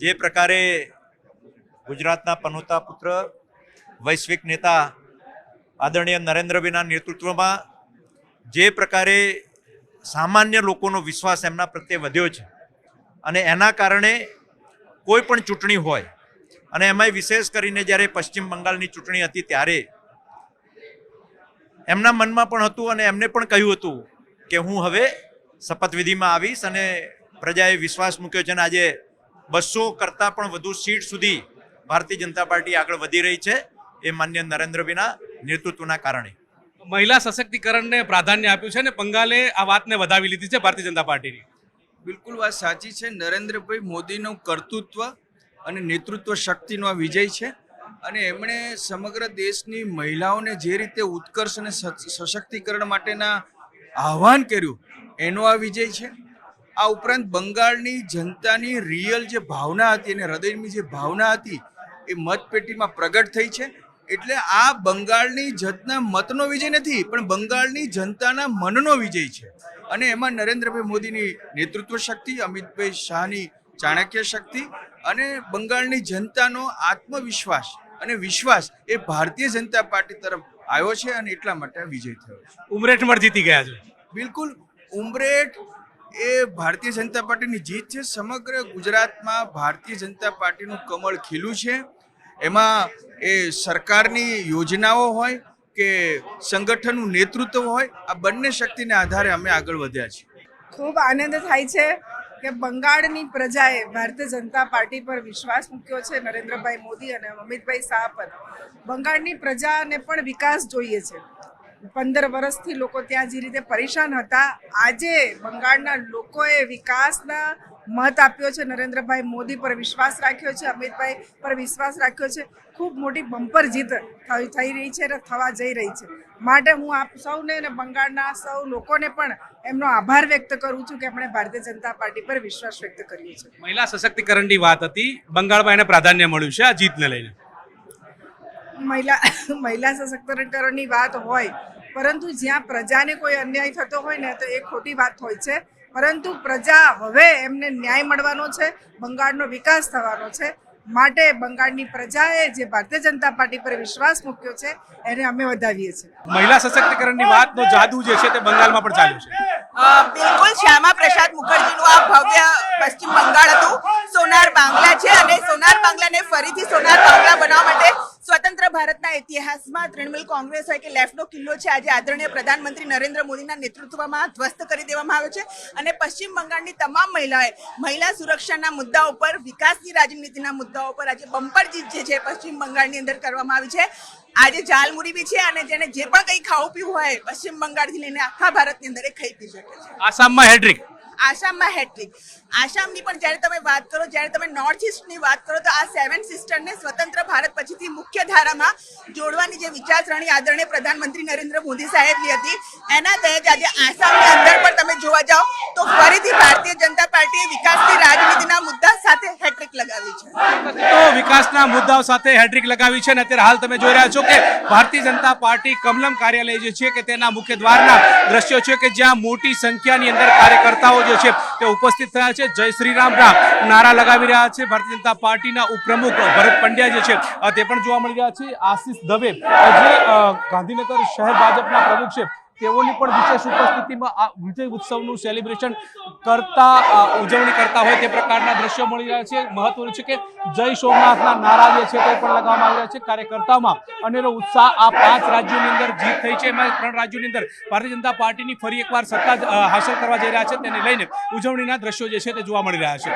જે પ્રકારે ગુજરાતના પનોતા પુત્ર વૈશ્વિક નેતા આદરણીય નરેન્દ્રભાઈના નેતૃત્વમાં જે પ્રકારે સામાન્ય લોકોનો વિશ્વાસ એમના પ્રત્યે વધ્યો છે અને એના કારણે કોઈ પણ ચૂંટણી હોય અને એમાંય વિશેષ કરીને જ્યારે પશ્ચિમ બંગાળની ચૂંટણી હતી ત્યારે એમના મનમાં પણ હતું અને એમને પણ કહ્યું હતું કે હું હવે શપથવિધિમાં આવીશ અને પ્રજાએ વિશ્વાસ મૂક્યો છે અને આજે 200 કરતાં પણ વધુ સીટ સુધી ભારતીય જનતા પાર્ટી આગળ વધી રહી છે એ માન્ય નરેન્દ્રભાઈના નેતૃત્વના કારણે। મહિલા સશક્તિકરણને પ્રાધાન્ય આપ્યું છે ને બંગાળે આ વાતને વધાવી લીધી છે ભારતીય જનતા પાર્ટીની। બિલકુલ વાત સાચી છે। નરેન્દ્રભાઈ મોદીનું કર્તૃત્વ અને નેતૃત્વ શક્તિનો આ વિજય છે અને એમણે સમગ્ર દેશની મહિલાઓને જે રીતે ઉત્કર્ષ અને સશક્તિકરણ માટેના આહ્વાન કર્યું એનો આ વિજય છે। આ ઉપરાંત બંગાળની જનતાની રિયલ જે ભાવના હતી અને હૃદયની જે ભાવના હતી એ મતપેટીમાં પ્રગટ થઈ છે। એટલે આ બંગાળની જનતાના મતનો વિજય નથી પણ બંગાળની જનતાના મનનો વિજય છે અને એમાં નરેન્દ્રભાઈ મોદીની નેતૃત્વ શક્તિ, અમિતભાઈ શાહની ચાણક્ય શક્તિ અને બંગાળની જનતાનો આત્મવિશ્વાસ અને વિશ્વાસ એ ભારતીય જનતા પાર્ટી તરફ આવ્યો છે અને એટલા માટે આ વિજય થયો છે। ઉમરેઠ મળ જીતી ગયા છે। બિલકુલ, ઉમરેઠ એ ભારતીય જનતા પાર્ટીની જીત છે। સમગ્ર ગુજરાતમાં ભારતીય જનતા પાર્ટીનું કમળ ખીલું છે। એમાં એ સરકારની યોજનાઓ હોય કે સંગઠનનું નેતૃત્વ હોય, આ બંને શક્તિને આધારે અમે આગળ વધ્યા છીએ। ખૂબ આનંદ થાય છે કે બંગાળની પ્રજાએ ભારતીય જનતા પાર્ટી પર વિશ્વાસ મૂક્યો છે, નરેન્દ્રભાઈ મોદી અને અમિતભાઈ શાહ પર। બંગાળની પ્રજાને પણ વિકાસ જોઈએ છે। 15 વર્ષથી લોકો ત્યાં જે રીતે પરેશાન હતા, આજે બંગાળના લોકોએ વિકાસના મત આપ્યો છે, નરેન્દ્રભાઈ મોદી પર વિશ્વાસ રાખ્યો છે, અમિતભાઈ પર વિશ્વાસ રાખ્યો છે। ખૂબ મોટી બમ્પર જીત થઈ રહી છે અને થવા જઈ રહી છે। માટે હું આપ સૌને અને બંગાળના સૌ લોકોને પણ એમનો આભાર વ્યક્ત કરું છું કે આપણે ભારતીય જનતા પાર્ટી પર વિશ્વાસ વ્યક્ત કર્યો છે। મહિલા સશક્તિકરણની વાત હતી, બંગાળમાં એને પ્રાધાન્ય મળ્યું છે આ જીતને લઈને। મહિલા સશક્તિકરણની વાત હોય પરંતુ જ્યાં પ્રજાને કોઈ અન્યાય થતો હોય ને તો એ ખોટી વાત હોય છે, પરંતુ પ્રજા હવે એમને ન્યાય મળવાનો છે, બંગાળનો વિકાસ થવાનો છે। માટે બંગાળની પ્રજાએ જે ભારતીય જનતા પાર્ટી પર વિશ્વાસ મૂક્યો છે એને અમે વધાવીએ છીએ। મહિલા સશક્તિકરણની વાતનો જાદુ જે છે તે બંગાળમાં પણ ચાલ્યો છે। બિલકુલ, શ્યામા પ્રસાદ મુખર્જીનું આ ભવ્ય પશ્ચિમ બંગાળ હતું। સોનાર બાંગ્લા છે અને સોનાર બાંગ્લાને ફરીથી સોનાર બાંગ્લા બનાવવા માટે સ્વતંત્ર ભારતના ઇતિહાસમાં તૃણમૂલ કોંગ્રેસ હોય કે લેફ્ટનો કિલ્લો છે આજે આદરણીય પ્રધાનમંત્રી નરેન્દ્ર મોદીના નેતૃત્વમાં ધ્વસ્ત કરી દેવામાં આવ્યો છે અને પશ્ચિમ બંગાળની તમામ મહિલાએ મહિલા સુરક્ષાના મુદ્દા ઉપર, વિકાસની રાજનીતિના મુદ્દાઓ ઉપર આજે બમ્પર જીત જે છે પશ્ચિમ બંગાળની અંદર કરવામાં આવી છે। આજે ઝાલમુરી બી છે અને જેને જે પણ કંઈ ખાવું પીવું હોય પશ્ચિમ બંગાળથી લઈને આખા ભારતની અંદર એ ખાઈ પી શકે છે। આસામમાં હેટ્રિક, આસામમાં હેટ્રિક। આસામની પણ જ્યારે તમે વાત કરો, જ્યારે તમે નોર્થ ઇસ્ટની વાત કરો તો આ 7 સિસ્ટરને સ્વતંત્ર ભારત પછીથી મુખ્ય ધારામાં જોડવાની જે વિચારસરણી આદરણીય પ્રધાનમંત્રી નરેન્દ્ર મોદી સાહેબની હતી એના તહેત આજે આસામની અંદર પણ તમે જોવા જાઓ તો ફરીથી ભારતીય જનતા પાર્ટીએ વિકાસની રાજનીતિના મુદ્દા સાથે હેટ્રિક લગાવી છે। તો વિકાસના મુદ્દાઓ સાથે હેટ્રિક લગાવી છે અને અત્યારે હાલ તમે જોઈ રહ્યા છો કે ભારતીય જનતા પાર્ટી કમલમ કાર્યાલય જે છે કે તેના મુખ્ય દ્વારના દ્રશ્યો છે કે જ્યાં મોટી સંખ્યાની અંદર કાર્યકર્તાઓ જે છે તે ઉપસ્થિત થયા છે। જય શ્રી રામના નારા લગાવી રહ્યા છે। ભારતીય જનતા પાર્ટીના ઉપપ્રમુખ ભરત પંડ્યા જે છે તે પણ જોવા મળી રહ્યા છે। આશીષ દવે જે ગાંધીનગર શહેર ભાજપના પ્રમુખ છે તેઓની પણ વિશેષ ઉપસ્થિતિમાં આ વિજય ઉત્સવનું સેલિબ્રેશન ઉજવણી કરતા હોય તે પ્રકારના દ્રશ્યો મળી રહ્યા છે। મહત્વનું છે કે જય સોમનાથના નારા જે છે તે પણ લગાવવામાં આવી રહ્યા છે। કાર્યકર્તાઓમાં અનેરો ઉત્સાહ। આ 5 રાજ્યોની અંદર જીત થઈ છે, એમાં 3 રાજ્યોની અંદર ભારતીય જનતા પાર્ટીની ફરી એકવાર સત્તા હાંસલ કરવા જઈ રહ્યા છે, તેને લઈને ઉજવણીના દ્રશ્યો જે છે તે જોવા મળી રહ્યા છે।